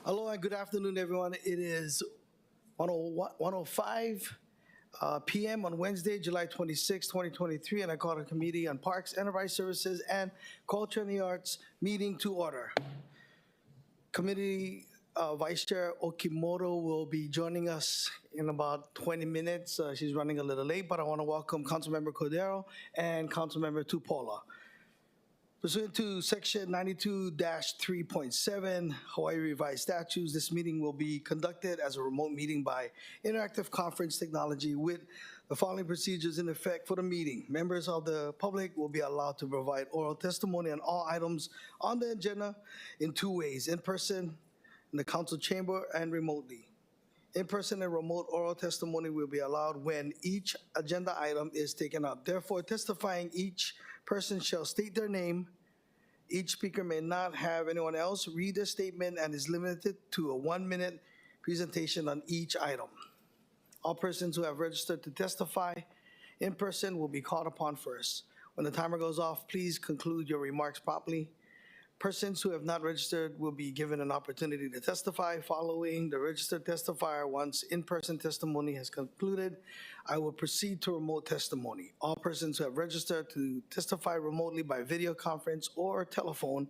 Hello and good afternoon, everyone. It is 1:05 p.m. on Wednesday, July 26, 2023, and I call the Committee on Parks, Enterprise Services, and Culture and the Arts meeting to order. Committee Vice Chair Okimoto will be joining us in about 20 minutes. She's running a little late, but I want to welcome Councilmember Cordero and Councilmember Tupola. Pursuant to Section 92-3.7 Hawaii Revised Statutes, this meeting will be conducted as a remote meeting by interactive conference technology with the following procedures in effect for the meeting. Members of the public will be allowed to provide oral testimony on all items on the agenda in two ways: in person in the council chamber and remotely. In-person and remote oral testimony will be allowed when each agenda item is taken up. Therefore, testifying each person shall state their name. Each speaker may not have anyone else read their statement and is limited to a 1-minute presentation on each item. All persons who have registered to testify in person will be called upon first. When the timer goes off, please conclude your remarks promptly. Persons who have not registered will be given an opportunity to testify following the registered testifier. Once in-person testimony has concluded, I will proceed to remote testimony. All persons who have registered to testify remotely by video conference or telephone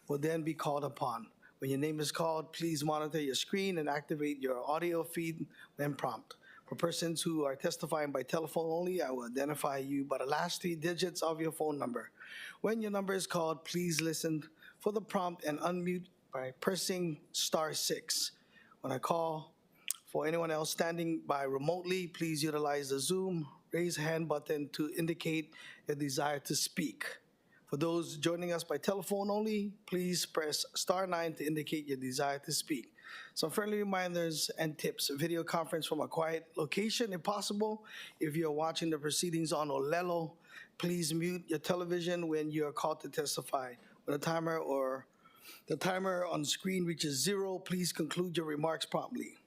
will then be called upon. When your name is called, please monitor your screen and activate your audio feed when prompted. For persons who are testifying by telephone only, I will identify you by the last 3 digits of your phone number. When your number is called, please listen for the prompt and unmute by pressing *6. When I call for anyone else standing by remotely, please utilize the Zoom raise hand button to indicate a desire to speak. For those joining us by telephone only, please press *9 to indicate your desire to speak. Some friendly reminders and tips: video conference from a quiet location if possible. If you're watching the proceedings on Olelo, please mute your television when you are called to testify. When the timer on screen reaches 0, please conclude your remarks promptly.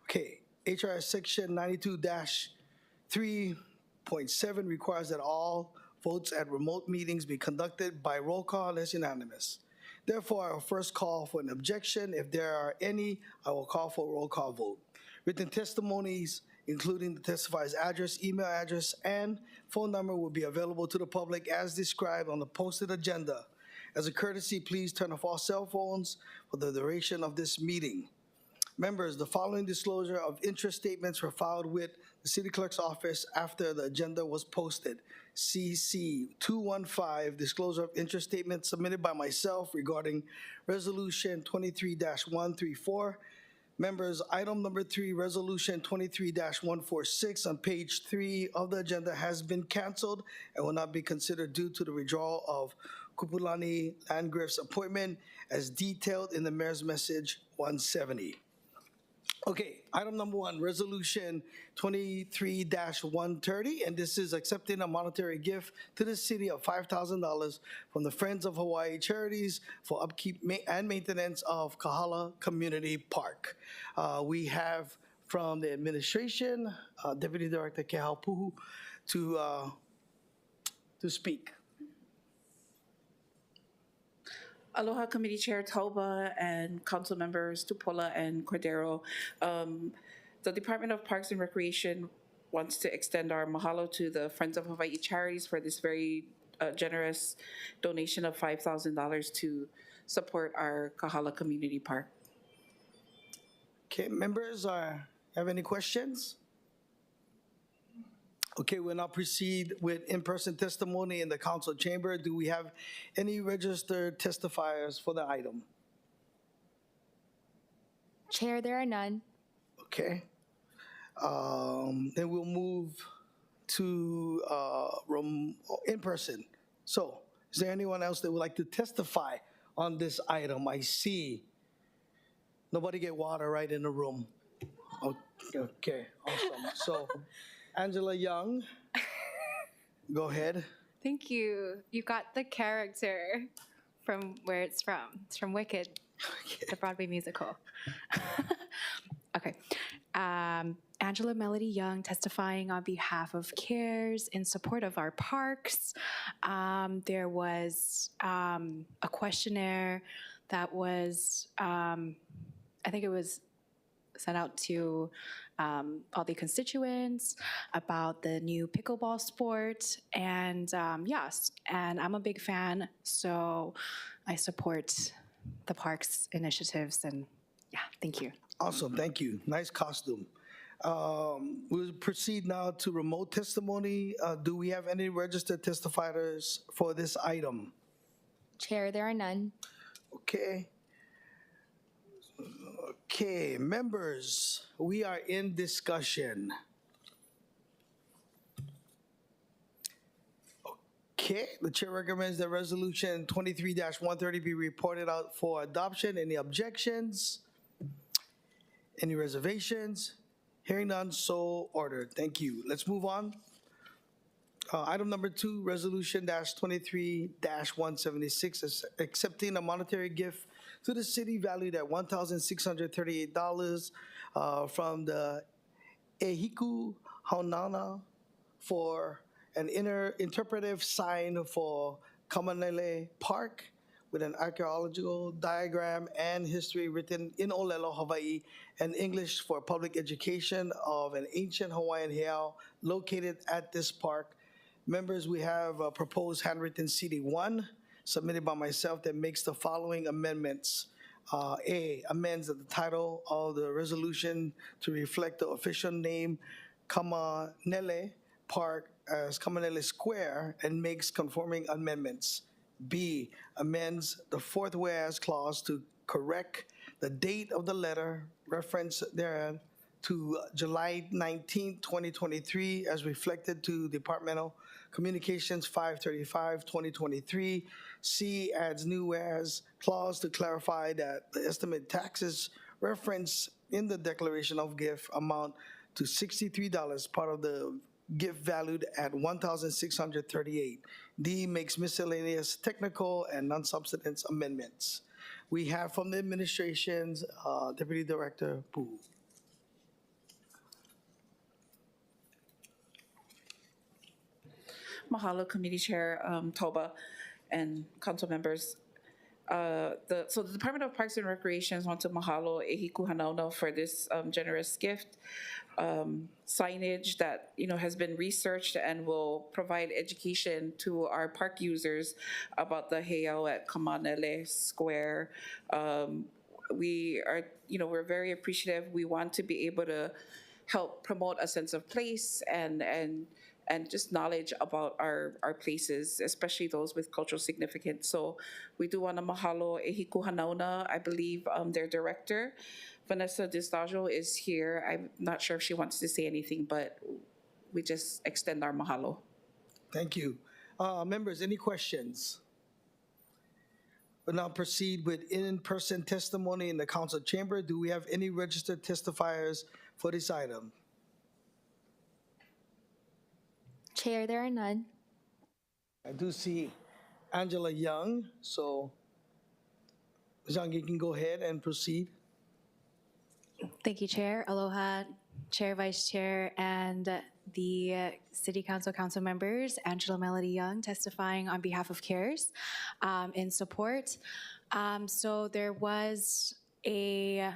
Okay, HR Section 92-3.7 requires that all votes at remote meetings be conducted by roll call unless unanimous. Therefore, I will first call for an objection. If there are any, I will call for a roll call vote. Written testimonies, including the testifier's address, email address, and phone number, will be available to the public as described on the posted agenda. As a courtesy, please turn off all cell phones for the duration of this meeting. Members, the following disclosure of interest statements were filed with the City Clerk's office after the agenda was posted. CC 215, disclosure of interest statement submitted by myself regarding Resolution 23-134. Members, item number 3, Resolution 23-146 on page 3 of the agenda has been canceled and will not be considered due to the withdrawal of Kupulani Landgrif's appointment as detailed in the Mayor's Message 170. Okay, item number 1, Resolution 23-130, and this is accepting a monetary gift to the city of $5,000 from the Friends of Hawaii Charities for upkeep and maintenance of Kahala Community Park. We have from the administration, Deputy Director Kehaupuhu to speak. Aloha Committee Chair Tauba and Council Members Tupola and Cordero. The Department of Parks and Recreation wants to extend our mahalo to the Friends of Hawaii Charities for this very generous donation of $5,000 to support our Kahala Community Park. Okay, members, have any questions? Okay, we'll now proceed with in-person testimony in the council chamber. Do we have any registered testifiers for the item? Chair, there are none. Okay. Then we'll move to in-person. So, is there anyone else that would like to testify on this item? I see. Nobody get water right in the room. Okay, awesome. So, Angela Young, go ahead. Thank you. You got the character from where it's from. It's from Wicked, the Broadway musical. Okay. Angela Melody Young testifying on behalf of CARES in support of our parks. There was a questionnaire that was, I think it was sent out to all the constituents about the new pickleball sport. And yes, and I'm a big fan, so I support the parks initiatives. And yeah, thank you. Awesome, thank you. Nice costume. We'll proceed now to remote testimony. Do we have any registered testifiers for this item? Chair, there are none. Okay. Okay, members, we are in discussion. Okay, the chair recommends that resolution 23-130 be reported out for adoption. Any objections? Any reservations? Hearing none, so ordered. Thank you. Let's move on. Item number 2, resolution -23-176, is accepting a monetary gift to the city valued at $1,638 from the Ehiku Haunana for an interpretive sign for Kamanele Park with an archaeological diagram and history written in Olelo, Hawaii, and English for public education of an ancient Hawaiian heiau located at this park. Members, we have a proposed handwritten CD1 submitted by myself that makes the following amendments. A, amends the title of the resolution to reflect the official name Kamanele Park as Kamanele Square and makes conforming amendments. B, amends the fourth whereas clause to correct the date of the letter referenced therein to July 19, 2023, as reflected to Departmental Communications 535-2023. C, adds new whereas clause to clarify that the estimated taxes referenced in the declaration of gift amount to $63, part of the gift valued at $1,638. D, makes miscellaneous technical and non-substance amendments. We have from the administration's Deputy Director Pu. Mahalo, Committee Chair Toba, and council members. So the Department of Parks and Recreation wants to mahalo Ehiku Hanauna for this generous gift. Signage that has been researched and will provide education to our park users about the heiau at Kamanele Square. We are, we're very appreciative. We want to be able to help promote a sense of place and just knowledge about our places, especially those with cultural significance. So we do want to mahalo Ehiku Hanauna. I believe their director, Vanessa Distajo, is here. I'm not sure if she wants to say anything, but we just extend our mahalo. Thank you. Members, any questions? We'll now proceed with in-person testimony in the council chamber. Do we have any registered testifiers for this item? Chair, there are none. I do see Angela Young, so Ms. Young, you can go ahead and proceed. Thank you, Chair. Aloha, Chair, Vice Chair, and the City Council council members. Angela Melody Young testifying on behalf of CARES in support. So there was a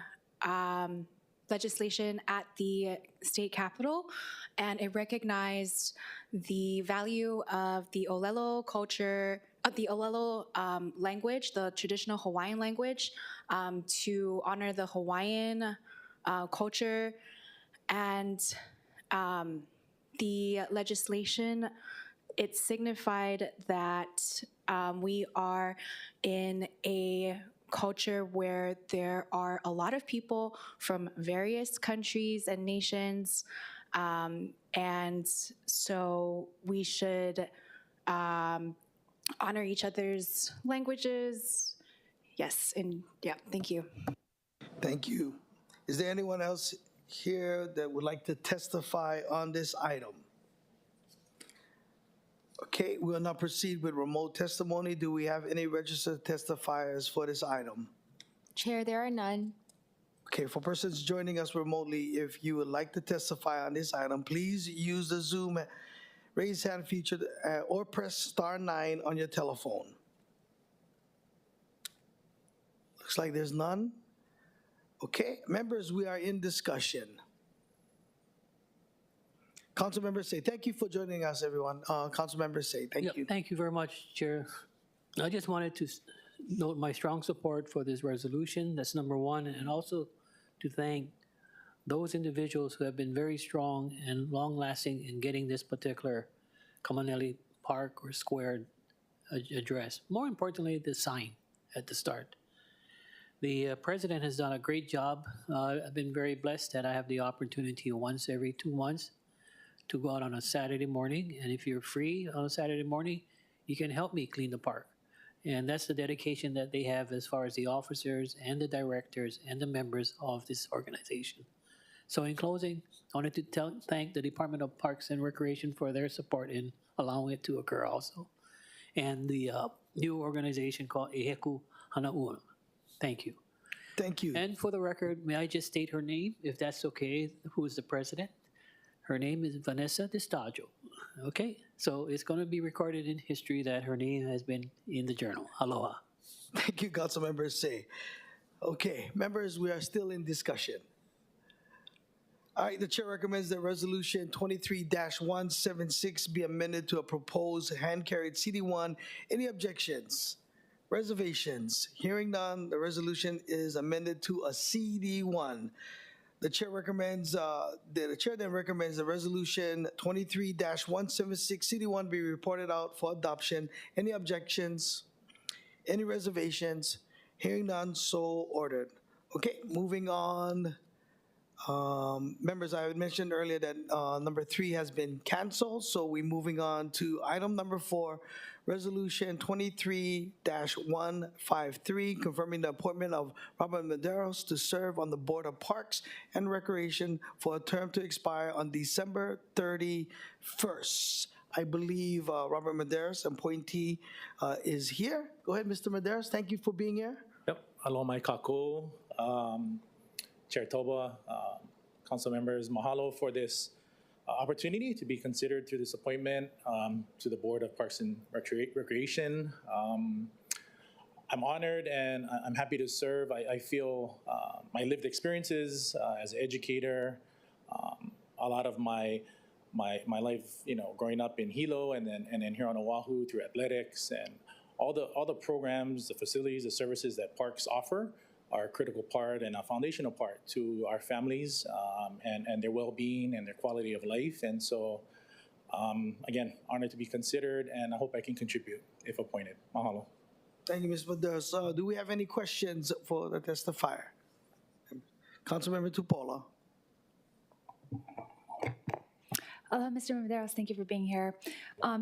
legislation at the state capitol, and it recognized the value of the Olelo culture, of the Olelo language, the traditional Hawaiian language, to honor the Hawaiian culture. And the legislation, it signified that we are in a culture where there are a lot of people from various countries and nations, and so we should honor each other's languages. Yes, and yeah, thank you. Thank you. Is there anyone else here that would like to testify on this item? Okay, we'll now proceed with remote testimony. Do we have any registered testifiers for this item? Chair, there are none. Okay, for persons joining us remotely, if you would like to testify on this item, please use the Zoom raise hand feature or press *9 on your telephone. Looks like there's none. Okay, members, we are in discussion. Council members say, thank you for joining us, everyone. Council members say, thank you. Thank you very much, Chair. I just wanted to note my strong support for this resolution. That's number one, and also to thank those individuals who have been very strong and long-lasting in getting this particular Kamaneli Park or Square addressed. More importantly, the sign at the start. The president has done a great job. I've been very blessed that I have the opportunity once every 2 months to go out on a Saturday morning. And if you're free on a Saturday morning, you can help me clean the park. And that's the dedication that they have as far as the officers and the directors and the members of this organization. So in closing, I wanted to thank the Department of Parks and Recreation for their support in allowing it to occur also. And the new organization called Eheku Hanauna. Thank you. Thank you. And for the record, may I just state her name, if that's okay, who is the president? Her name is Vanessa Destajo. Okay? So it's going to be recorded in history that her name has been in the journal. Aloha. Thank you, Council members say. Okay, members, we are still in discussion. All right, the chair recommends that resolution 23-176 be amended to a proposed hand-carried CD1. Any objections? Reservations? Hearing none, the resolution is amended to a CD1. The chair recommends, the chair then recommends the resolution 23-176 CD1 be reported out for adoption. Any objections? Any reservations? Hearing none, so ordered. Okay, moving on. Members, I had mentioned earlier that number 3 has been canceled, so we're moving on to item number 4, resolution 23-153, confirming the appointment of Robert Medeiros to serve on the Board of Parks and Recreation for a term to expire on December 31st. I believe Robert Medeiros, appointee, is here. Go ahead, Mr. Medeiros. Thank you for being here. Yep. Aloha mai kako. Chair Toba, council members, mahalo for this opportunity to be considered through this appointment to the Board of Parks and Recreation. I'm honored and I'm happy to serve. I feel my lived experiences as an educator, a lot of my life, growing up in Hilo and then here on Oahu through athletics and all the programs, the facilities, the services that parks offer are a critical part and a foundational part to our families and their well-being and their quality of life. And so, again, honored to be considered, and I hope I can contribute if appointed. Mahalo. Thank you, Ms. Medeiros. Do we have any questions for the testifier? Councilmember Tupola. Mr. Medeiros, thank you for being here.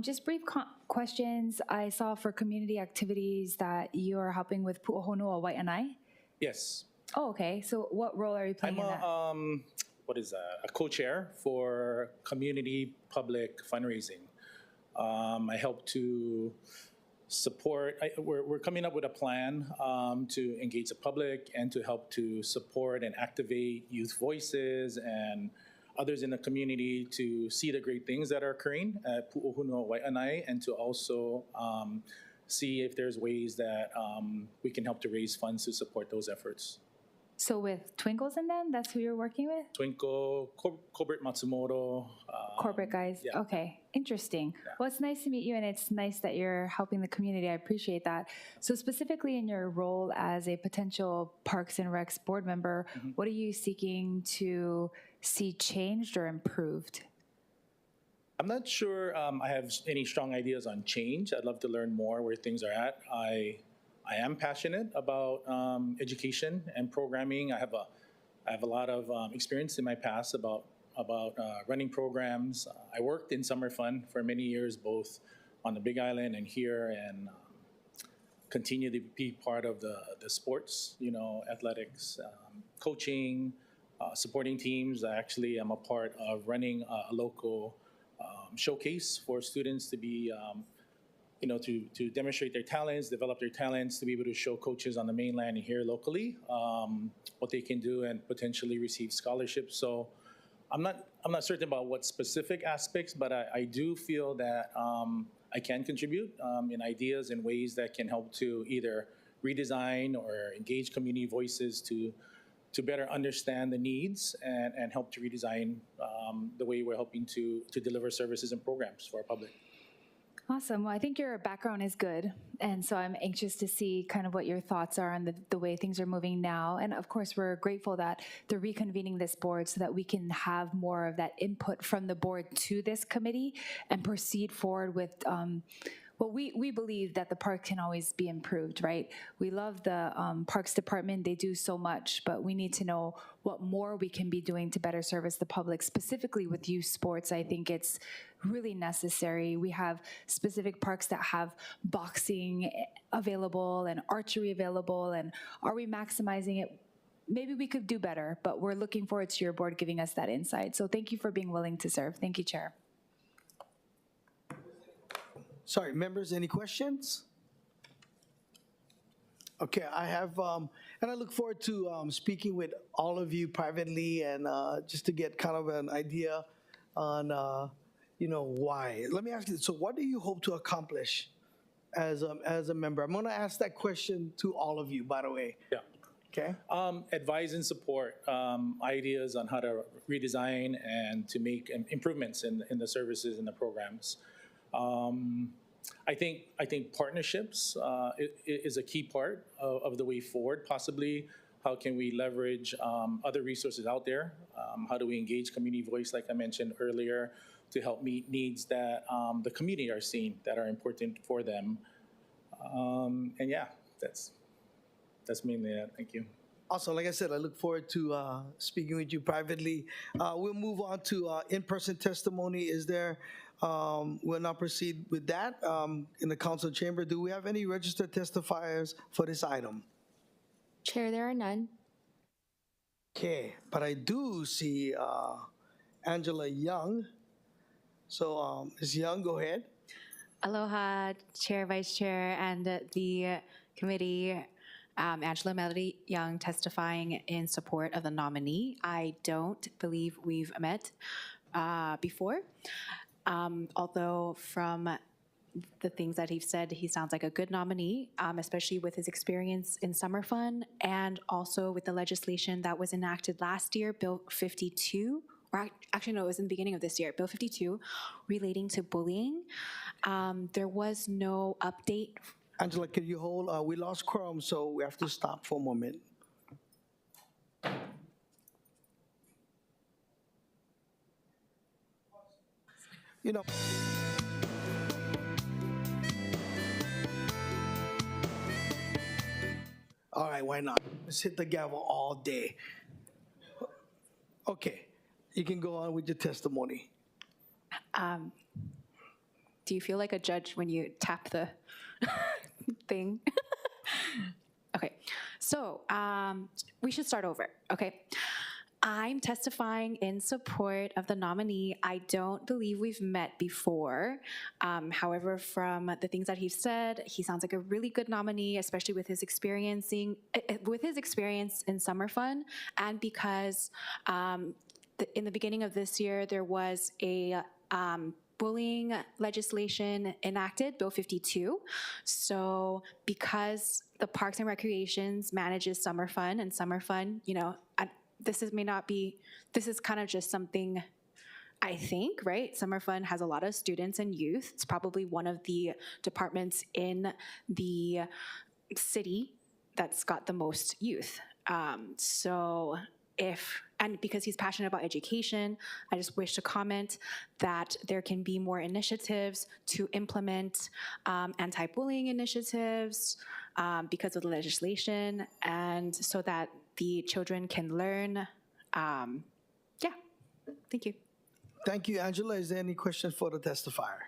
Just brief questions. I saw for community activities that you are helping with Pu'ohonua Wai'anae. Yes. Oh, okay. So what role are you playing in that? A co-chair for community public fundraising. I help to support, we're coming up with a plan to engage the public and to help to support and activate youth voices and others in the community to see the great things that are occurring at Pu'ohonua Wai'anae, and to also see if there's ways that we can help to raise funds to support those efforts. So with Twinkles and them, that's who you're working with? Twinkle, Colbert Matsumoto. Corporate guys? Yeah. Okay, interesting. Yeah. Well, it's nice to meet you, and it's nice that you're helping the community. I appreciate that. So specifically in your role as a potential Parks and Recs board member, what are you seeking to see changed or improved? I'm not sure I have any strong ideas on change. I'd love to learn more where things are at. I am passionate about education and programming. I have a lot of experience in my past about running programs. I worked in Summer Fun for many years, both on the Big Island and here, and continue to be part of the sports, athletics, coaching, supporting teams. I actually am a part of running a local showcase for students to be, to demonstrate their talents, develop their talents, to be able to show coaches on the mainland and here locally what they can do and potentially receive scholarships. So I'm not certain about what specific aspects, but I do feel that I can contribute in ideas and ways that can help to either redesign or engage community voices to better understand the needs and help to redesign the way we're helping to deliver services and programs for our public. Awesome. Well, I think your background is good. And so I'm anxious to see kind of what your thoughts are on the way things are moving now. And of course, we're grateful that they're reconvening this board so that we can have more of that input from the board to this committee and proceed forward with well, we believe that the park can always be improved, right? We love the Parks Department. They do so much, but we need to know what more we can be doing to better service the public, specifically with youth sports. I think it's really necessary. We have specific parks that have boxing available and archery available, and are we maximizing it? Maybe we could do better, but we're looking forward to your board giving us that insight. So thank you for being willing to serve. Thank you, Chair. Sorry, members, any questions? Okay, I have, and I look forward to speaking with all of you privately and just to get kind of an idea on, why. Let me ask you, so what do you hope to accomplish as a member? I'm going to ask that question to all of you, by the way. Yeah. Okay? Advise and support ideas on how to redesign and to make improvements in the services and the programs. I think partnerships is a key part of the way forward. Possibly, how can we leverage other resources out there? How do we engage community voice, like I mentioned earlier, to help meet needs that the community are seeing that are important for them? And yeah, that's mainly it. Thank you. Also, like I said, I look forward to speaking with you privately. We'll move on to in-person testimony. Is there? We'll now proceed with that in the council chamber. Do we have any registered testifiers for this item? Chair, there are none. Okay, but I do see Angela Young. So, Ms. Young, go ahead. Aloha, Chair, Vice Chair, and the committee. Angela Melody Young testifying in support of the nominee. I don't believe we've met before. Although from the things that he's said, he sounds like a good nominee, especially with his experience in summer fun and also with the legislation that was enacted last year, Bill 52, or actually no, it was in the beginning of this year, Bill 52, relating to bullying. There was no update. Angela, can you hold? We lost quorum, so we have to stop for a moment. You know. All right, why not? Let's hit the gavel all day. Okay, you can go on with your testimony. Do you feel like a judge when you tap the thing? Okay, so we should start over, okay? I'm testifying in support of the nominee. I don't believe we've met before. However, from the things that he's said, he sounds like a really good nominee, especially with his experience in summer fun, and because in the beginning of this year there was a bullying legislation enacted, Bill 52. So because the Parks and Recreations manages summer fun, and summer fun, this is kind of just something, I think, right? Summer fun has a lot of students and youth. It's probably one of the departments in the city that's got the most youth. And because he's passionate about education, I just wish to comment that there can be more initiatives to implement anti-bullying initiatives because of the legislation, and so that the children can learn. Yeah, thank you. Thank you, Angela. Is there any question for the testifier?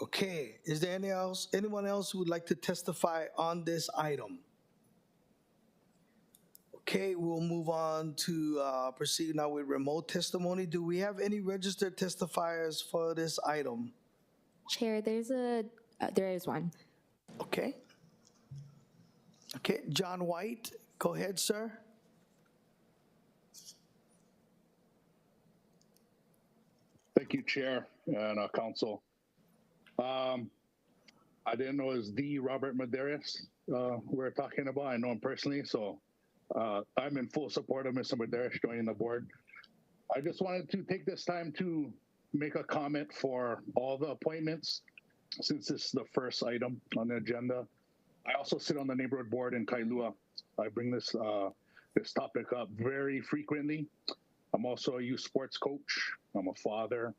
Okay, is there anyone else who would like to testify on this item? Okay, we'll move on to proceed now with remote testimony. Do we have any registered testifiers for this item? Chair, there is one. Okay. Okay, John White, go ahead, sir. Thank you, Chair and Council. I I didn't know it was the Robert Medeiros we're talking about. I know him personally, so I'm in full support of Mr. Medeiros joining the board. I just wanted to take this time to make a comment for all the appointments, since this is the first item on the agenda. I also sit on the neighborhood board in Kailua. I bring this this topic up very frequently. I'm also a youth sports coach. I'm a father.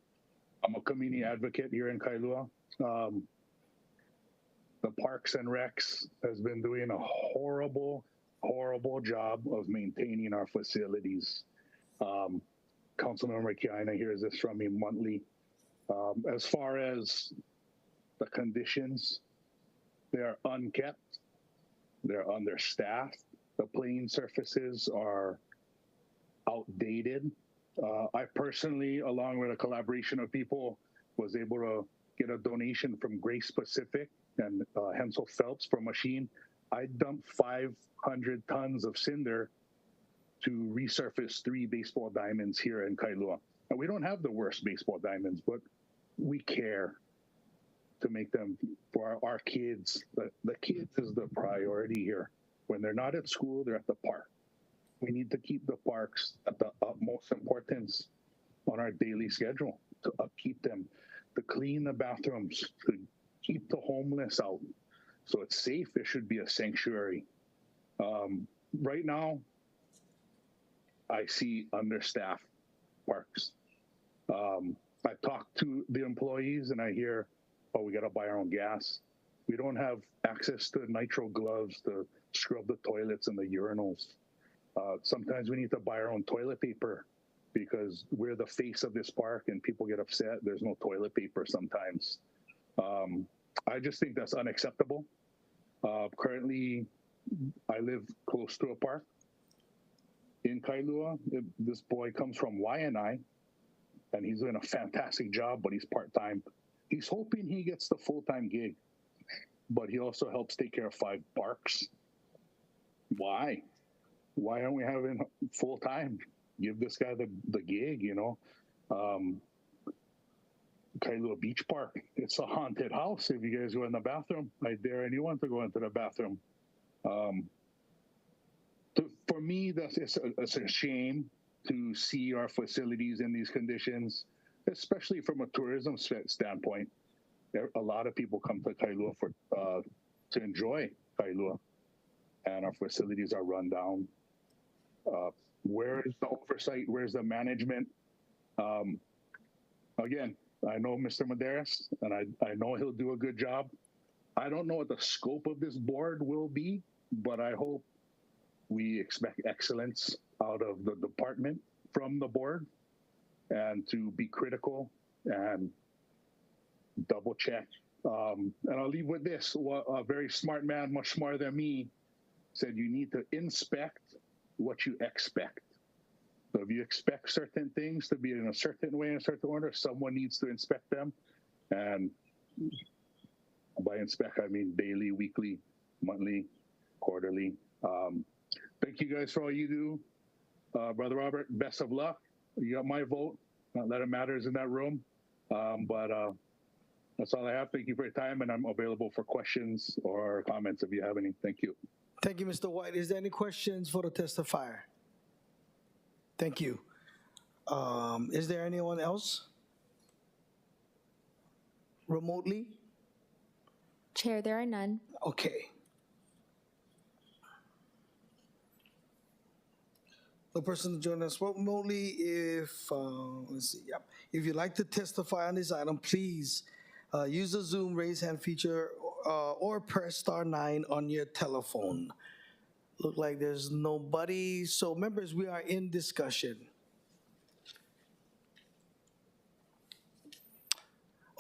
I'm a community advocate here in Kailua. The Parks and Recs has been doing a horrible job of maintaining our facilities. Councilmember Kiana hears this from me monthly. As far as the conditions, they are unkept, they're understaffed, the playing surfaces are outdated. I personally, along with a collaboration of people, was able to get a donation from Grace Pacific and Hensel Phelps for a machine. I dumped 500 tons of cinder to resurface 3 baseball diamonds here in Kailua. And we don't have the worst baseball diamonds, but we care to make them for our kids. The kids is the priority here. When they're not at school, they're at the park. We need to keep the parks at the utmost importance on our daily schedule, to upkeep them, to clean the bathrooms, to keep the homeless out. So it's safe. It should be a sanctuary. Right now, I see understaffed parks. I talk to the employees and I hear, oh, we got to buy our own gas. We don't have access to nitro gloves to scrub the toilets and the urinals. Sometimes we need to buy our own toilet paper because we're the face of this park and people get upset. There's no toilet paper sometimes. I just think that's unacceptable. Currently, I live close to a park in Kailua. This boy comes from Waianae, and he's doing a fantastic job, but he's part-time. He's hoping he gets the full-time gig, but he also helps take care of 5 parks. Why? Why aren't we having full-time? Give this guy the gig, you know? Kailua Beach Park, it's a haunted house. If you guys go in the bathroom, I dare anyone to go into the bathroom. For me, it's a shame to see our facilities in these conditions, especially from a tourism standpoint. A lot of people come to Kailua to enjoy Kailua, and our facilities are run down. Where is the oversight? Where's the management? Again, I know Mr. Medeiros, and I know he'll do a good job. I don't know what the scope of this board will be, but I hope we expect excellence out of the department from the board, and to be critical and double check. And I'll leave with this. A very smart man, much smarter than me, said you need to inspect what you expect. So if you expect certain things to be in a certain way, in a certain order, someone needs to inspect them. And by inspect, I mean daily, weekly, monthly, quarterly. Thank you guys for all you do. Brother Robert, best of luck. You got my vote. Not that it matters in that room. But that's all I have. Thank you for your time, and I'm available for questions or comments if you have any. Thank you. Thank you, Mr. White. Is there any questions for the testifier? Thank you. Is there anyone else? Remotely? Chair, there are none. Okay. The person to join us remotely, if, let's see, yep. If you'd like to testify on this item, please use the Zoom raise hand feature or press *9 on your telephone. Look like there's nobody. So members, we are in discussion.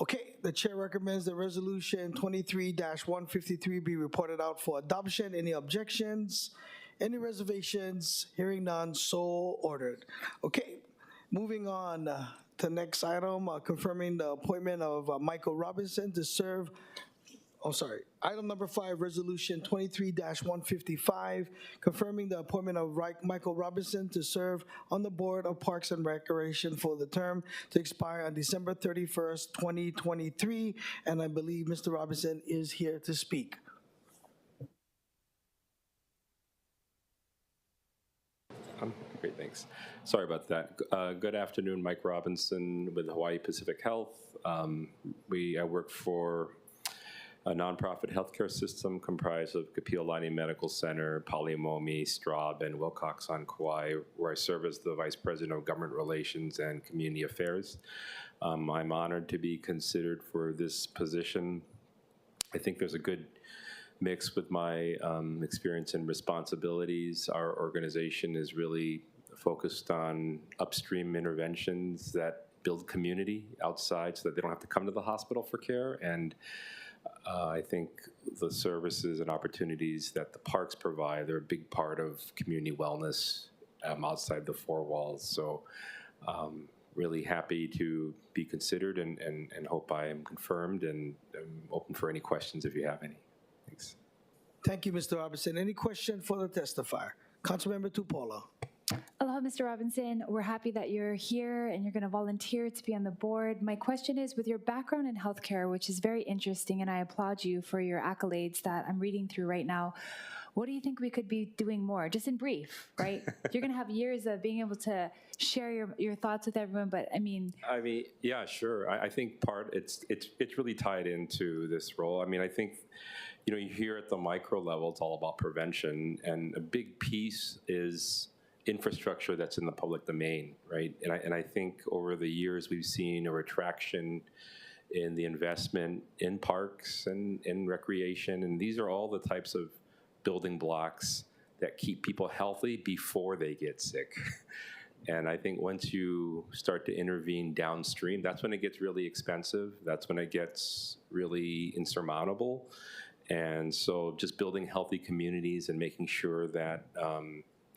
Okay, the chair recommends that resolution 23-153 be reported out for adoption. Any objections? Any reservations? Hearing none, so ordered. Okay, moving on to the next item, confirming the appointment of Michael Robinson to serve Item number 5, Resolution 23-155, confirming the appointment of Michael Robinson to serve on the Board of Parks and Recreation for the term to expire on December 31st, 2023. And I believe Mr. Robinson is here to speak. Great, thanks. Sorry about that. Good afternoon, Mike Robinson with Hawaii Pacific Health. I work for a nonprofit healthcare system comprised of Kapiolani Medical Center, Palimomi, Straub, and Wilcox on Kauai, where I serve as the Vice President of Government Relations and Community Affairs. I'm honored to be considered for this position. I think there's a good mix with my experience and responsibilities. Our organization is really focused on upstream interventions that build community outside so that they don't have to come to the hospital for care. And I think the services and opportunities that the parks provide, they're a big part of community wellness outside the four walls. So really happy to be considered and hope I am confirmed, and I'm open for any questions if you have any. Thanks. Thank you, Mr. Robinson. Any question for the testifier? Councilmember Tupola. Aloha, Mr. Robinson. We're happy that you're here and you're going to volunteer to be on the board. My question is, with your background in healthcare, which is very interesting, and I applaud you for your accolades that I'm reading through right now, what do you think we could be doing more? Just in brief, right? You're going to have years of being able to share your thoughts with everyone, but I mean, yeah, sure. I think it's really tied into this role. I mean, I think, you hear at the micro level, it's all about prevention, and a big piece is infrastructure that's in the public domain, right? And I think over the years we've seen a retraction in the investment in parks and in recreation, and these are all the types of building blocks that keep people healthy before they get sick. And I think once you start to intervene downstream, that's when it gets really expensive. That's when it gets really insurmountable. And so just building healthy communities and making sure that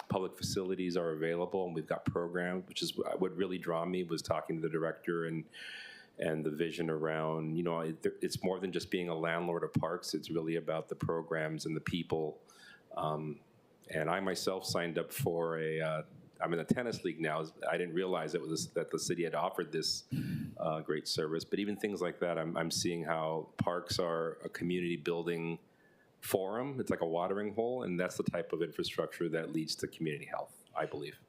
public facilities are available, and we've got programs, which is what really drew me, was talking to the director and the vision around, it's more than just being a landlord of parks. It's really about the programs and the people. And I myself signed up for I'm in a tennis league now. I didn't realize that the city had offered this great service. But even things like that, I'm seeing how parks are a community building forum. It's like a watering hole, and that's the type of infrastructure that leads to community health, I believe.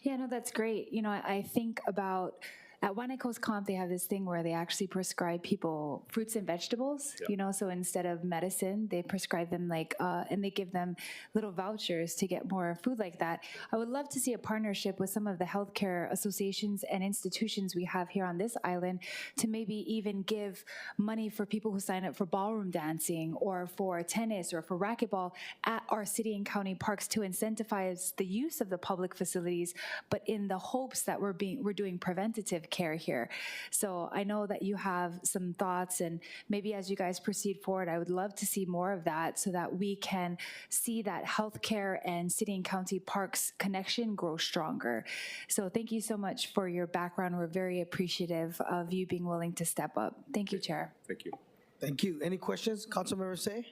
yeah, no, that's great. I think about at One Coast Comp, they have this thing where they actually prescribe people fruits and vegetables, so instead of medicine, they prescribe them and they give them little vouchers to get more food like that. I would love to see a partnership with some of the healthcare associations and institutions we have here on this island to maybe even give money for people who sign up for ballroom dancing or for tennis or for racquetball at our city and county parks to incentivize the use of the public facilities, but in the hopes that we're doing preventative care here. So I know that you have some thoughts, and maybe as you guys proceed forward, I would love to see more of that so that we can see that healthcare and city and county parks connection grow stronger. So thank you so much for your background. We're very appreciative of you being willing to step up. Thank you, Chair. Thank you. Thank you. Any questions? Councilmember Say?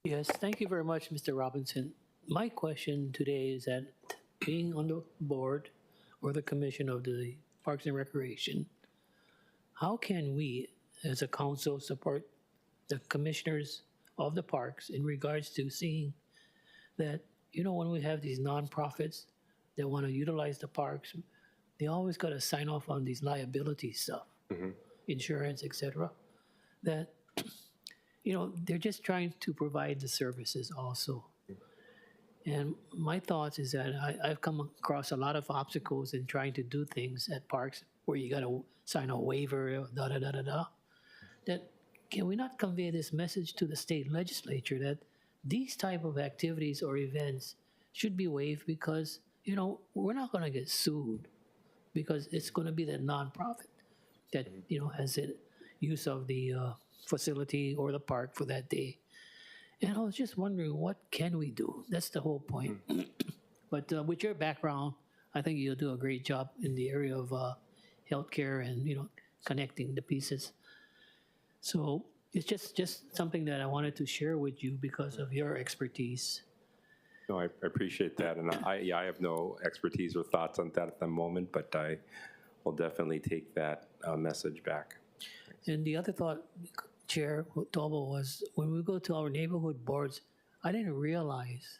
Yes, thank you very much, Mr. Robinson. My question today is that being on the board or the commission of the Parks and Recreation, how can we as a council support the commissioners of the parks in regards to seeing that, when we have these nonprofits that want to utilize the parks, they always got to sign off on these liability stuff, insurance, etc. That, they're just trying to provide the services also. And my thoughts is that I've come across a lot of obstacles in trying to do things at parks where you got to sign a waiver, that can we not convey this message to the state legislature that these type of activities or events should be waived because, we're not going to get sued because it's going to be the nonprofit that, has the use of the facility or the park for that day. And I was just wondering, what can we do? That's the whole point. But with your background, I think you'll do a great job in the area of healthcare and, connecting the pieces. So it's just something that I wanted to share with you because of your expertise. No, I appreciate that, and I have no expertise or thoughts on that at the moment, but I will definitely take that message back. And the other thought, Chair Tobo, was when we go to our neighborhood boards, I didn't realize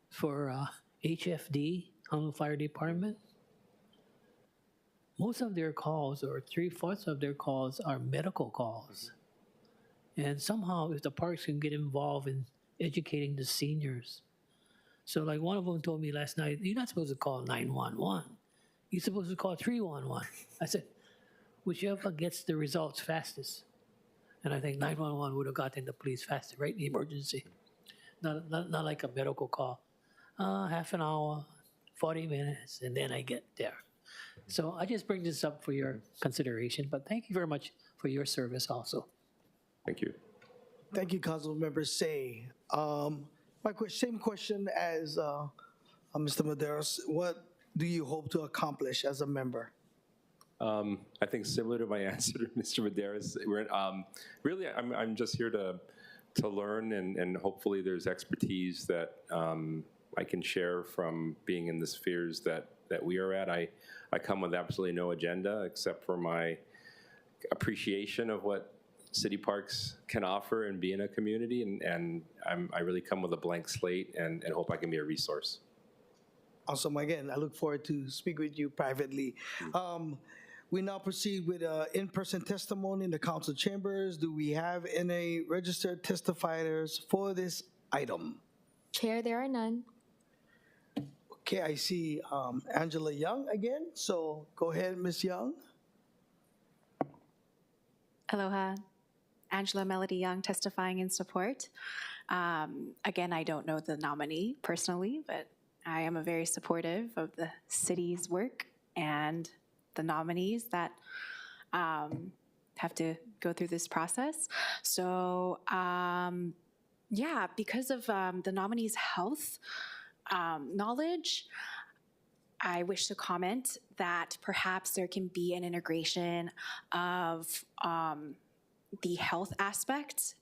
for HFD, Honolulu Fire Department, most of their calls, or 3/4 of their calls, are medical calls. And somehow, if the parks can get involved in educating the seniors. So like one of them told me last night, you're not supposed to call 911. You're supposed to call 311. I said, whichever gets the results fastest. And I think 911 would have gotten the police faster, right? The emergency. Not like a medical call. Half an hour, 40 minutes, and then I get there. So I just bring this up for your consideration, but thank you very much for your service also. Thank you. Thank you, Councilmember Say. Same question as Mr. Medeiros. What do you hope to accomplish as a member? I think similar to my answer to Mr. Medeiros, really I'm just here to learn, and hopefully there's expertise that I can share from being in the spheres that we are at. I come with absolutely no agenda except for my appreciation of what city parks can offer and be in a community, and I really come with a blank slate and hope I can be a resource. Awesome. Again, I look forward to speak with you privately. We now proceed with in-person testimony in the council chambers. Do we have any registered testifiers for this item? Chair, there are none. Okay, I see Angela Young again. So go ahead, Ms. Young. Aloha. Angela Melody Young testifying in support. Again, I don't know the nominee personally, but I am very supportive of the city's work and the nominees that have to go through this process. So yeah, because of the nominee's health knowledge, I wish to comment that perhaps there can be an integration of the health aspect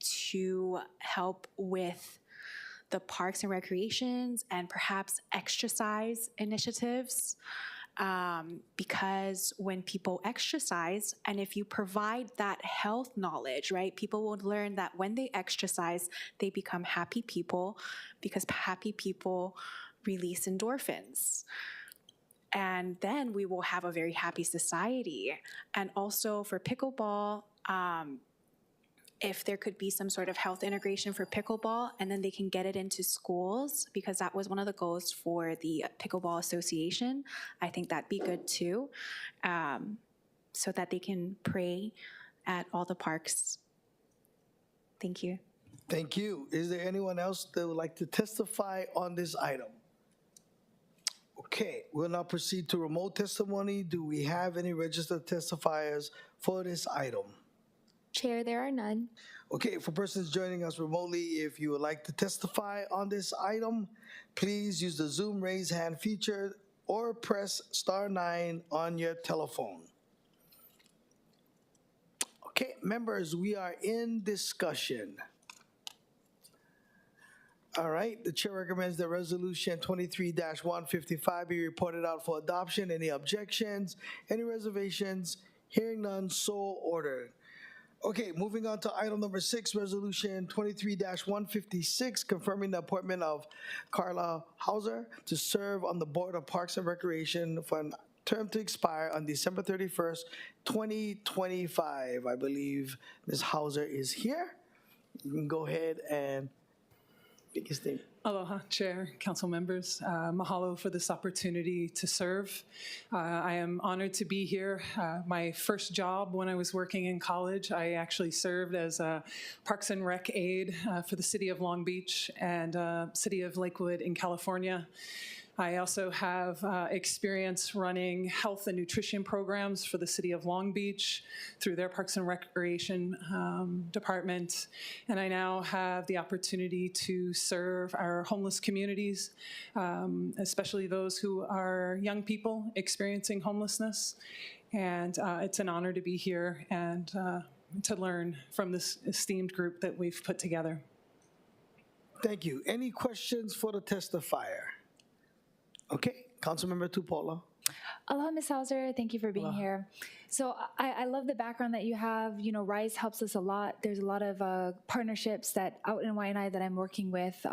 to help with the parks and recreations and perhaps exercise initiatives. Because when people exercise, and if you provide that health knowledge, right, people will learn that when they exercise, they become happy people, because happy people release endorphins. And then we will have a very happy society. And also for pickleball, if there could be some sort of health integration for pickleball, and then they can get it into schools, because that was one of the goals for the Pickleball Association. I think that'd be good too, so that they can pray at all the parks. Thank you. Thank you. Is there anyone else that would like to testify on this item? Okay, we'll now proceed to remote testimony. Do we have any registered testifiers for this item? Chair, there are none. Okay, for persons joining us remotely, if you would like to testify on this item, please use the Zoom raise hand feature or press *9 on your telephone. Okay, members, we are in discussion. All right, the chair recommends that resolution 23-155 be reported out for adoption. Any objections? Any reservations? Hearing none, so ordered. Okay, moving on to item number 6, resolution 23-156, confirming the appointment of Carla Hauser to serve on the Board of Parks and Recreation for a term to expire on December 31st, 2025. I believe Ms. Hauser is here. You can go ahead and make his name. Aloha, Chair, Council members. Mahalo for this opportunity to serve. I am honored to be here. My first job when I was working in college, I actually served as a Parks and Rec aide for the City of Long Beach and City of Lakewood in California. I also have experience running health and nutrition programs for the City of Long Beach through their Parks and Recreation department. And I now have the opportunity to serve our homeless communities, especially those who are young people experiencing homelessness. And it's an honor to be here and to learn from this esteemed group that we've put together. Thank you. Any questions for the testifier? Okay, Councilmember Tupola. Aloha, Ms. Hauser. Thank you for being here. So I love the background that you have. You know, RISE helps us a lot. There's a lot of partnerships that out in Waianae that I'm working with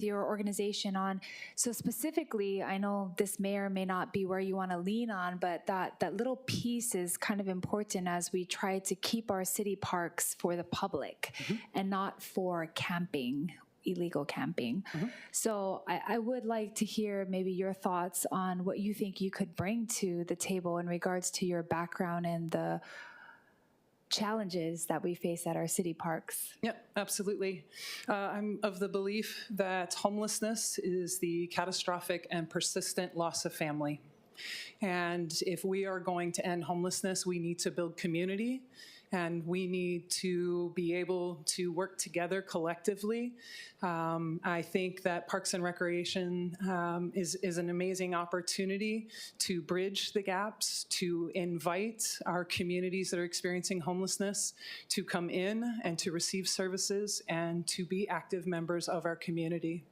your organization on. So specifically, I know this may or may not be where you want to lean on, but that little piece is kind of important as we try to keep our city parks for the public and not for camping, illegal camping. So I would like to hear maybe your thoughts on what you think you could bring to the table in regards to your background and the challenges that we face at our city parks. Yep, absolutely. I'm of the belief that homelessness is the catastrophic and persistent loss of family. And if we are going to end homelessness, we need to build community, and we need to be able to work together collectively. I think that Parks and Recreation is an amazing opportunity to bridge the gaps, to invite our communities that are experiencing homelessness to come in and to receive services and to be active members of our community.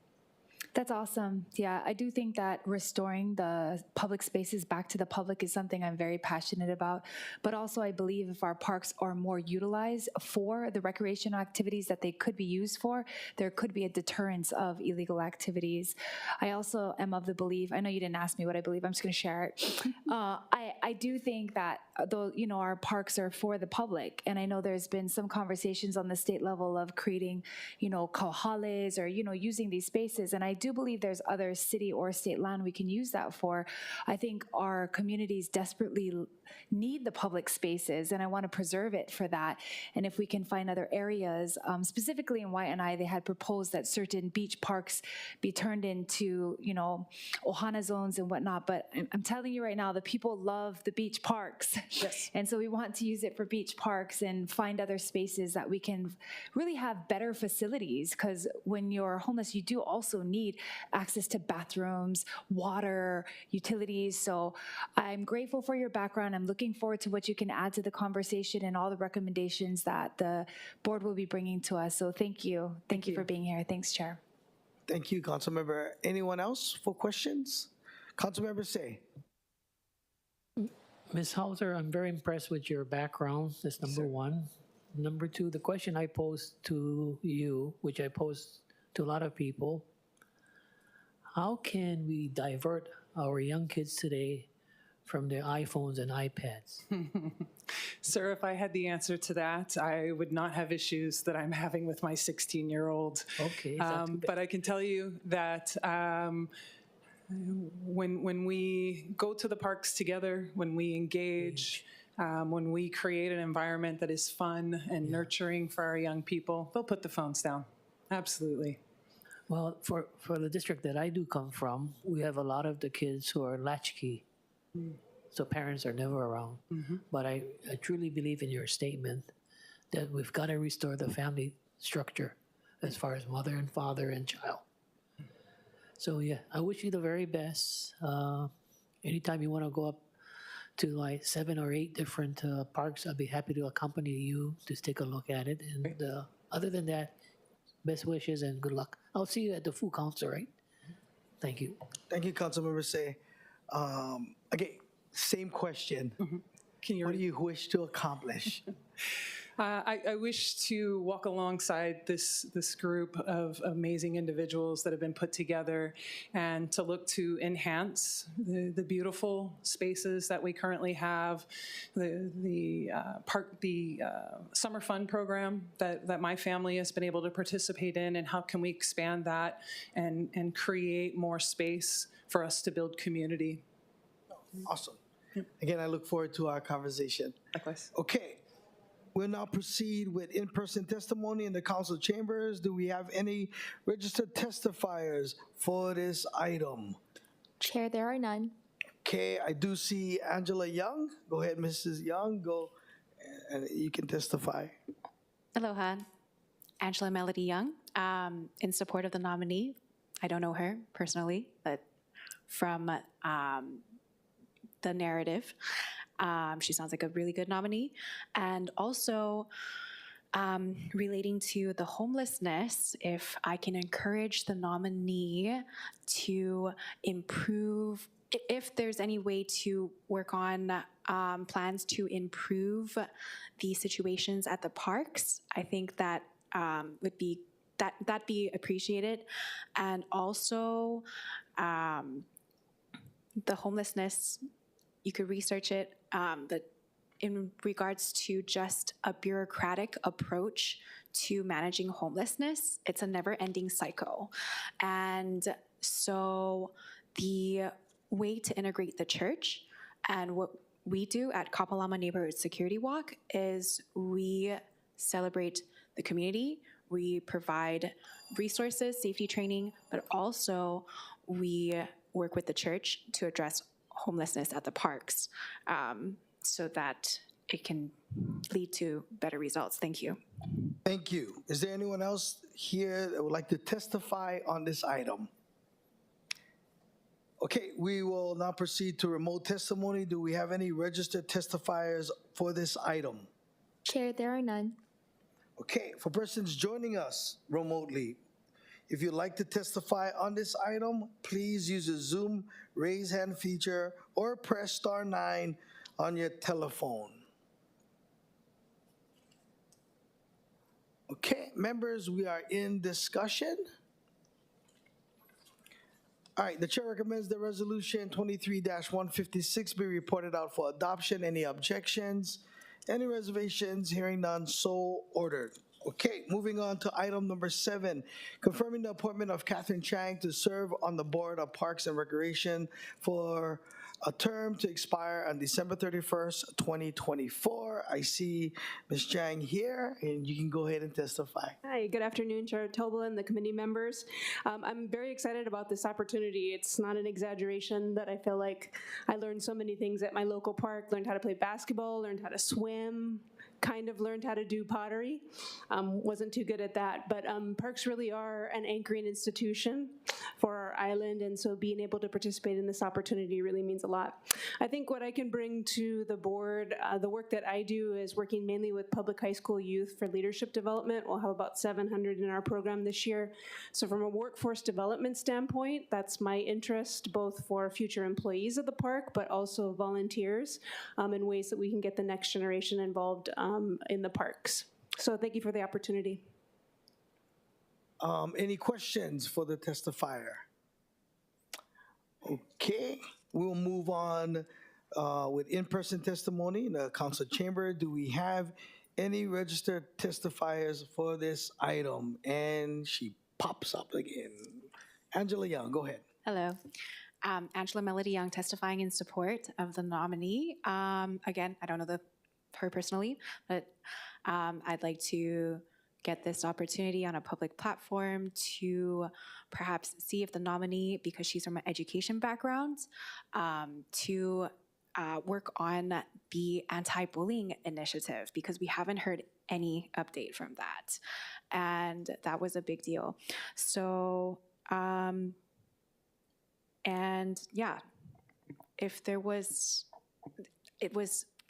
That's awesome. Yeah, I do think that restoring the public spaces back to the public is something I'm very passionate about. But also I believe if our parks are more utilized for the recreational activities that they could be used for, there could be a deterrence of illegal activities. I also am of the belief, I know you didn't ask me what I believe, I'm just gonna share it. I do think that though, you know, our parks are for the public, and I know there's been some conversations on the state level of creating, you know, kauhales or, you know, using these spaces, and I do believe there's other city or state land we can use that for. I think our communities desperately need the public spaces, and I want to preserve it for that. And if we can find other areas, specifically in Waianae, they had proposed that certain beach parks be turned into, you know, ohana zones and whatnot. But I'm telling you right now, the people love the beach parks. Yes. And so we want to use it for beach parks and find other spaces that we can really have better facilities, because when you're homeless, you do also need access to bathrooms, water, utilities. So I'm grateful for your background. I'm looking forward to what you can add to the conversation and all the recommendations that the board will be bringing to us. So thank you. Thank you for being here. Thanks, Chair. Thank you, Councilmember. Anyone else for questions? Councilmember Say. Ms. Hauser, I'm very impressed with your background. That's number one. Number two, the question I posed to you, which I posed to a lot of people, how can we divert our young kids today from their iPhones and iPads? Sir, if I had the answer to that, I would not have issues that I'm having with my 16-year-old. Okay. But I can tell you that when we go to the parks together, when we engage, when we create an environment that is fun and nurturing for our young people, they'll put the phones down. Absolutely. Well, for the district that I do come from, we have a lot of the kids who are latchkey. So parents are never around. But I truly believe in your statement that we've got to restore the family structure as far as mother and father and child. So yeah, I wish you the very best. Anytime you want to go up to like 7 or 8 different parks, I'd be happy to accompany you to take a look at it. And other than that, best wishes and good luck. I'll see you at the Full Council, right? Thank you. Thank you, Councilmember Say. Okay, same question. What do you wish to accomplish? I wish to walk alongside this group of amazing individuals that have been put together and to look to enhance the beautiful spaces that we currently have, the summer fun program that my family has been able to participate in, and how can we expand that and create more space for us to build community. Awesome. Again, I look forward to our conversation. Likewise. Okay. We'll now proceed with in-person testimony in the council chambers. Do we have any registered testifiers for this item? Chair, there are none. Okay, I do see Angela Young. Go ahead, Mrs. Young. Go, and you can testify. Aloha. Angela Melody Young, in support of the nominee. I don't know her personally, but from the narrative. She sounds like a really good nominee. And also, relating to the homelessness, if I can encourage the nominee to improve, if there's any way to work on plans to improve the situations at the parks, I think that would be that'd be appreciated. And also, the homelessness, you could research it. In regards to just a bureaucratic approach to managing homelessness, it's a never-ending cycle. And so the way to integrate the church and what we do at Kapalama Neighborhood Security Walk is we celebrate the community, we provide resources, safety training, but also we work with the church to address homelessness at the parks. So that it can lead to better results. Thank you. Thank you. Is there anyone else here that would like to testify on this item? Okay, we will now proceed to remote testimony. Do we have any registered testifiers for this item? Chair, there are none. Okay, for persons joining us remotely, if you'd like to testify on this item, please use the Zoom raise hand feature or press *9 on your telephone. Okay, members, we are in discussion. All right, the chair recommends the resolution 23-156 be reported out for adoption. Any objections? Any reservations? Hearing none, so ordered. Okay, moving on to item number 7, confirming the appointment of Catherine Chang to serve on the Board of Parks and Recreation for a term to expire on December 31st, 2024. I see Ms. Chang here, and you can go ahead and testify. Hi, good afternoon, Chair Tobel and the committee members. I'm very excited about this opportunity. It's not an exaggeration that I feel like I learned so many things at my local park, learned how to play basketball, learned how to swim, kind of learned how to do pottery. Wasn't too good at that, but parks really are an anchoring institution for our island, and so being able to participate in this opportunity really means a lot. I think what I can bring to the board, the work that I do is working mainly with public high school youth for leadership development. We'll have about 700 in our program this year. So from a workforce development standpoint, that's my interest, both for future employees of the park, but also volunteers in ways that we can get the next generation involved in the parks. So thank you for the opportunity. Any questions for the testifier? Okay, we'll move on with in-person testimony in the council chamber. Do we have any registered testifiers for this item? And she pops up again. Angela Young, go ahead. Hello. Angela Melody Young, testifying in support of the nominee. Again, I don't know her personally, but I'd like to get this opportunity on a public platform to perhaps see if the nominee, because she's from an education background, to work on the anti-bullying initiative, because we haven't heard any update from that. And that was a big deal. So, and yeah, if there was,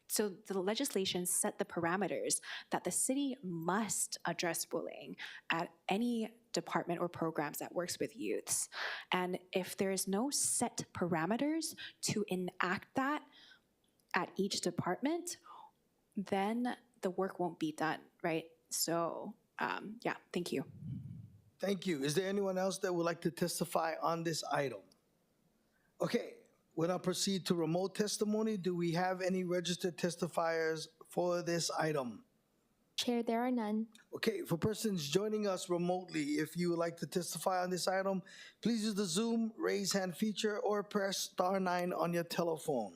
so the legislation set the parameters that the city must address bullying at any department or programs that works with youths. And if there is no set parameters to enact that at each department, then the work won't be done, right? So, yeah, thank you. Thank you. Is there anyone else that would like to testify on this item? Okay. We'll now proceed to remote testimony. Do we have any registered testifiers for this item? Chair, there are none. Okay, for persons joining us remotely, if you would like to testify on this item, please use the Zoom raise hand feature or press *9 on your telephone.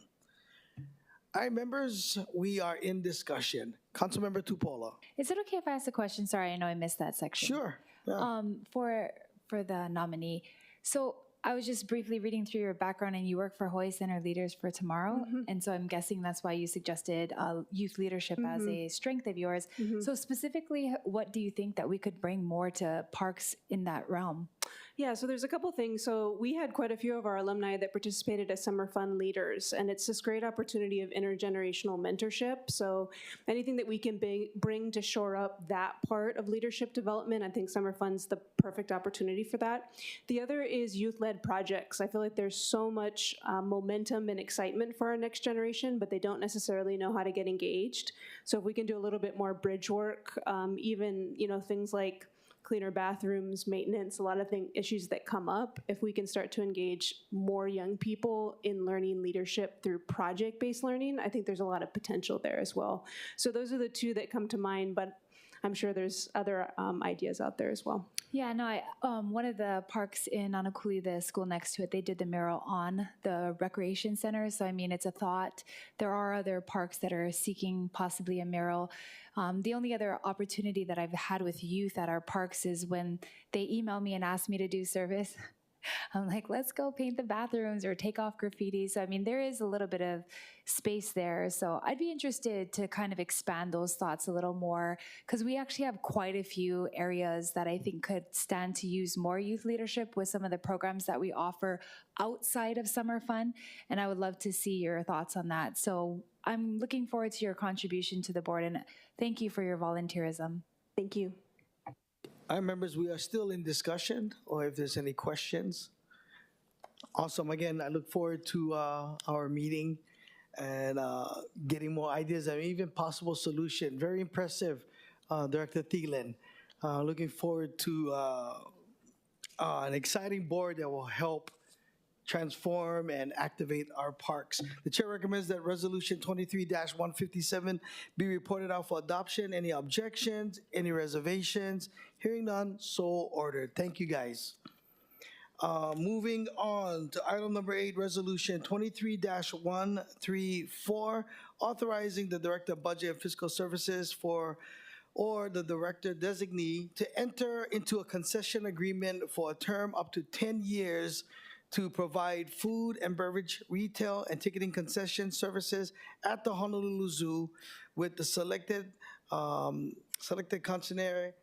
All right, members, we are in discussion. Councilmember Tupola. Is it okay if I ask a question? Sorry, I know I missed that section. Sure. Yeah. For the nominee. So I was just briefly reading through your background, and you work for Hawaii Center Leaders for Tomorrow. Mm-hmm. And so I'm guessing that's why you suggested youth leadership mm-hmm. as a strength of yours. Mm-hmm. So specifically, what do you think that we could bring more to parks in that realm? Yeah, so there's a couple things. So we had quite a few of our alumni that participated as summer fun leaders, and it's this great opportunity of intergenerational mentorship. So anything that we can bring to shore up that part of leadership development, I think summer fun's the perfect opportunity for that. The other is youth-led projects. I feel like there's so much momentum and excitement for our next generation, but they don't necessarily know how to get engaged. So if we can do a little bit more bridge work, even things like cleaner bathrooms, maintenance, a lot of issues that come up. If we can start to engage more young people in learning leadership through project-based learning, I think there's a lot of potential there as well. So those are the two that come to mind, but I'm sure there's other ideas out there as well. Yeah, no, one of the parks in Honolulu, the school next to it, they did the mural on the recreation center. So, I mean, it's a thought. There are other parks that are seeking possibly a mural. The only other opportunity that I've had with youth at our parks is when they email me and ask me to do service. I'm like, let's go paint the bathrooms or take off graffiti. So, I mean, there is a little bit of space there. So I'd be interested to kind of expand those thoughts a little more, because we actually have quite a few areas that I think could stand to use more youth leadership with some of the programs that we offer outside of summer fun. And I would love to see your thoughts on that. So I'm looking forward to your contribution to the board, and thank you for your volunteerism. Thank you. Our members, we are still in discussion, or if there's any questions. Awesome. Again, I look forward to our meeting and getting more ideas and even possible solution. Very impressive, Director Thielen. Looking forward to an exciting board that will help transform and activate our parks. The chair recommends that Resolution 23-157 be reported out for adoption. Any objections? Any reservations? Hearing none, so ordered. Thank you, guys. Moving on to item number 8, Resolution 23-134, authorizing the Director of Budget and Fiscal Services or the Director Designee to enter into a concession agreement for a term up to 10 years to provide food and beverage, retail, and ticketing concession services at the Honolulu Zoo with the selected concessionaire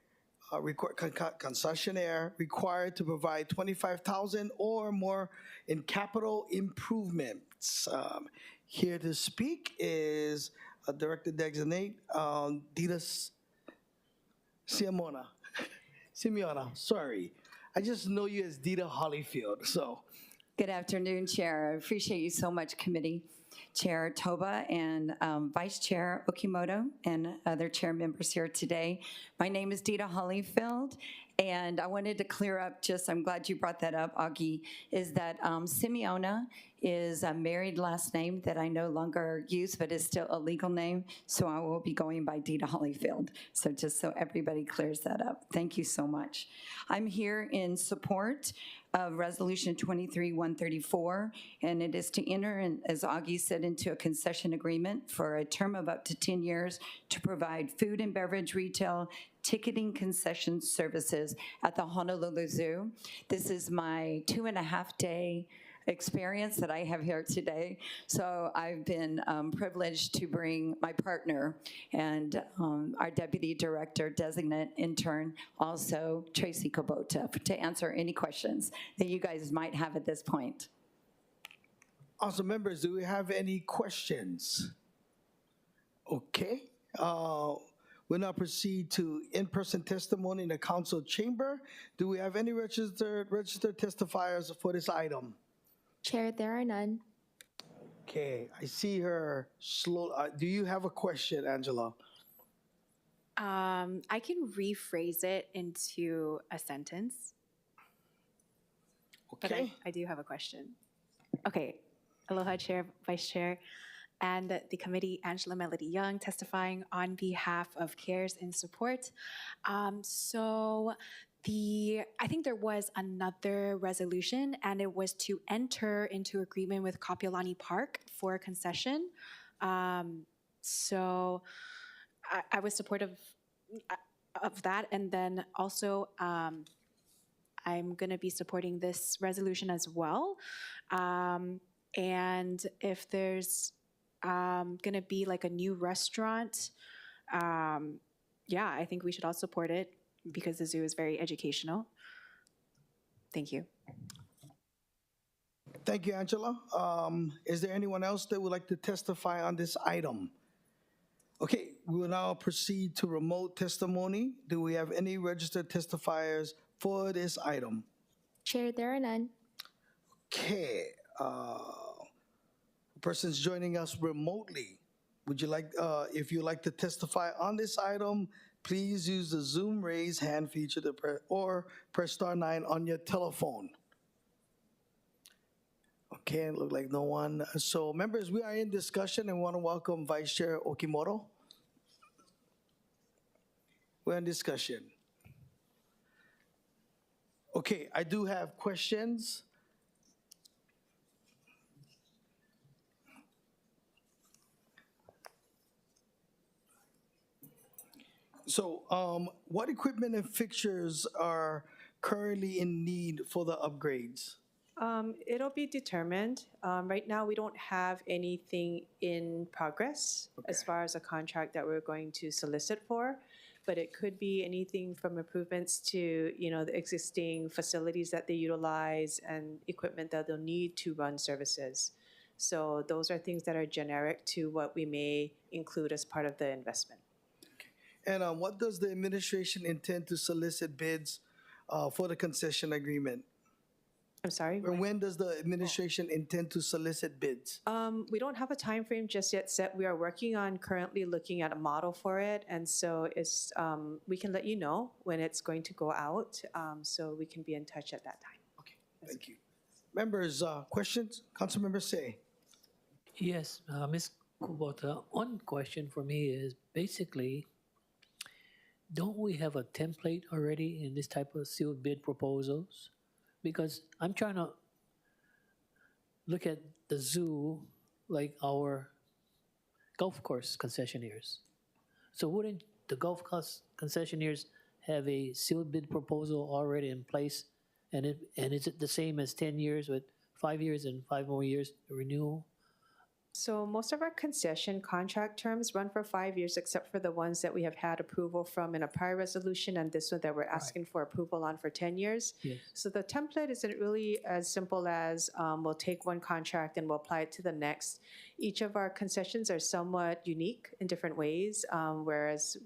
required to provide $25,000 or more in capital improvements. Here to speak is Director Designate Dita Simeona. Sorry, I just know you as Dita Hollyfield. So, good afternoon, Chair. I appreciate you so much, Committee Chair Toba and Vice Chair Okimoto and other chair members here today. My name is Dita Hollyfield, and I wanted to clear up I'm glad you brought that up, Augie, is that Simeona is a married last name that I no longer use, but is still a legal name, so I will be going by Dita Hollyfield. So just so everybody clears that up. Thank you so much. I'm here in support of Resolution 23-134, and it is to enter, as Augie said, into a concession agreement for a term of up to 10 years to provide food and beverage, retail, ticketing concession services at the Honolulu Zoo. This is my 2.5-day experience that I have here today. So I've been privileged to bring my partner and our Deputy Director Designate Intern, also Tracy Kubota, to answer any questions that you guys might have at this point. Awesome. Members, do we have any questions? Okay. We'll now proceed to in-person testimony in the council chamber. Do we have any registered testifiers for this item? Chair, there are none. Okay, I see her slow. Do you have a question, Angela? I can rephrase it into a sentence. But Okay. I do have a question. Okay. Aloha, Chair, Vice Chair, and the committee, Angela Melody Young, testifying on behalf of CARES in support. I think there was another resolution, and it was to enter into agreement with Kapiolani Park for a concession. So I was supportive of that, and then also I'm going to be supporting this resolution as well. And if there's going to be like a new restaurant, yeah, I think we should all support it, because the zoo is very educational. Thank you. Thank you, Angela. Is there anyone else that would like to testify on this item? Okay, we will now proceed to remote testimony. Do we have any registered testifiers for this item? Chair, there are none. Okay, persons joining us remotely, would you like, if you'd like to testify on this item, please use the Zoom raise hand feature or press *9 on your telephone. Okay, look like no one. So members, we are in discussion and want to welcome Vice Chair Okimoto. We're in discussion. Okay, I do have questions. So, what equipment and fixtures are currently in need for the upgrades? It'll be determined. Right now, we don't have anything in progress as far as a contract that we're going to solicit for, but it could be anything from improvements to, the existing facilities that they utilize and equipment that they'll need to run services. So those are things that are generic to what we may include as part of the investment. And what does the administration intend to solicit bids for the concession agreement? I'm sorry? Or when does the administration intend to solicit bids? We don't have a time frame just yet set. We are working on currently looking at a model for it, and so it's we can let you know when it's going to go out, so we can be in touch at that time. Okay, thank you. Members, questions? Councilmember Say. Yes, Ms. Kubota, one question for me is basically, don't we have a template already in this type of sealed bid proposals? Because I'm trying to look at the zoo like our golf course concessionaires. So wouldn't the golf course concessionaires have a sealed bid proposal already in place? And is it the same as 10 years with 5 years and 5 more years renewal? So most of our concession contract terms run for 5 years, except for the ones that we have had approval from in a prior resolution and this one that we're asking for approval on for 10 years. Yes. So the template isn't really as simple as we'll take one contract and we'll apply it to the next. Each of our concessions are somewhat unique in different ways, whereas,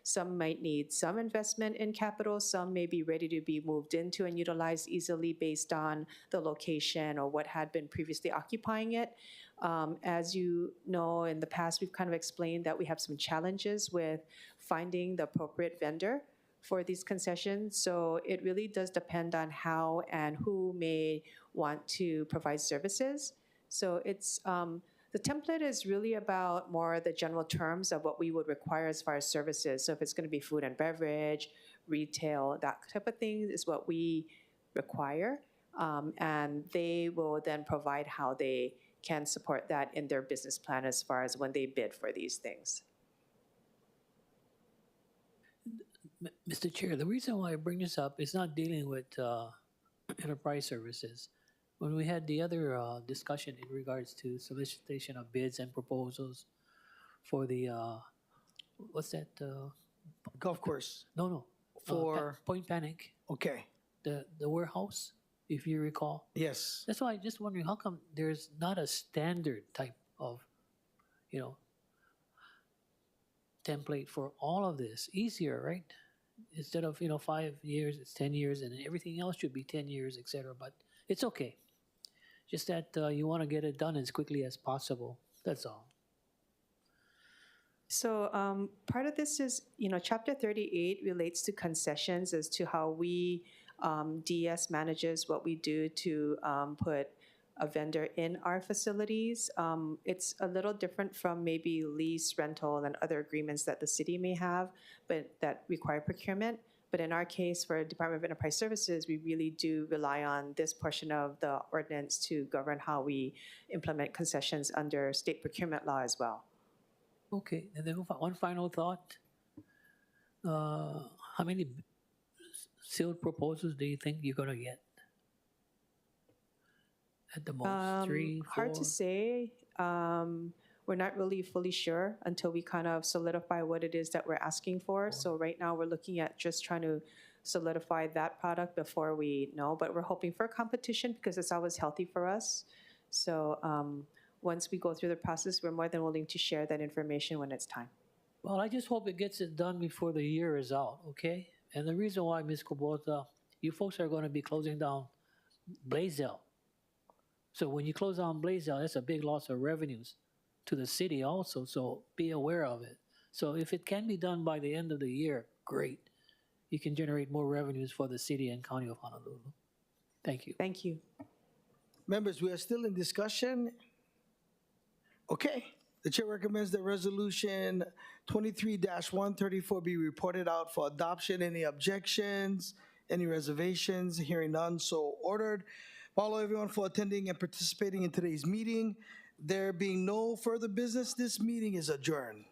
some might need some investment in capital, some may be ready to be moved into and utilized easily based on the location or what had been previously occupying it. As you know, in the past, we've kind of explained that we have some challenges with finding the appropriate vendor for these concessions. So it really does depend on how and who may want to provide services. So it's the template is really about more the general terms of what we would require as far as services. So if it's going to be food and beverage, retail, that type of thing is what we require. And they will then provide how they can support that in their business plan as far as when they bid for these things. Mr. Chair, the reason why I bring this up is not dealing with enterprise services. When we had the other discussion in regards to solicitation of bids and proposals for the, what's that? Golf course. No. For Point Panic, okay. the warehouse, if you recall. Yes. That's why I'm just wondering how come there's not a standard type of, template for all of this. Easier, right? Instead of 5 years, it's 10 years, and everything else should be 10 years, etc. But it's okay. Just that you want to get it done as quickly as possible. That's all. So part of this is, Chapter 38 relates to concessions as to how we, DS manages what we do to put a vendor in our facilities. It's a little different from maybe lease, rental, and other agreements that the city may have, but that require procurement. But in our case, for Department of Enterprise Services, we really do rely on this portion of the ordinance to govern how we implement concessions under state procurement law as well. Okay, and then one final thought. How many sealed proposals do you think you're going to get? At the most, 3, 4? Hard to say. We're not really fully sure until we kind of solidify what it is that we're asking for. So right now we're looking at just trying to solidify that product before we know. But we're hoping for competition because it's always healthy for us. So once we go through the process, we're more than willing to share that information when it's time. Well, I just hope it gets it done before the year is out, okay? And the reason why, Ms. Kubota, you folks are going to be closing down Blaisdell. So when you close down Blaisdell, that's a big loss of revenues to the city also, so be aware of it. So if it can be done by the end of the year, great. You can generate more revenues for the city and county of Honolulu. Thank you. Thank you. Members, we are still in discussion. Okay. The chair recommends that resolution 23-134 be reported out for adoption. Any objections? Any reservations? Hearing none, so ordered. Follow everyone for attending and participating in today's meeting. There being no further business, this meeting is adjourned.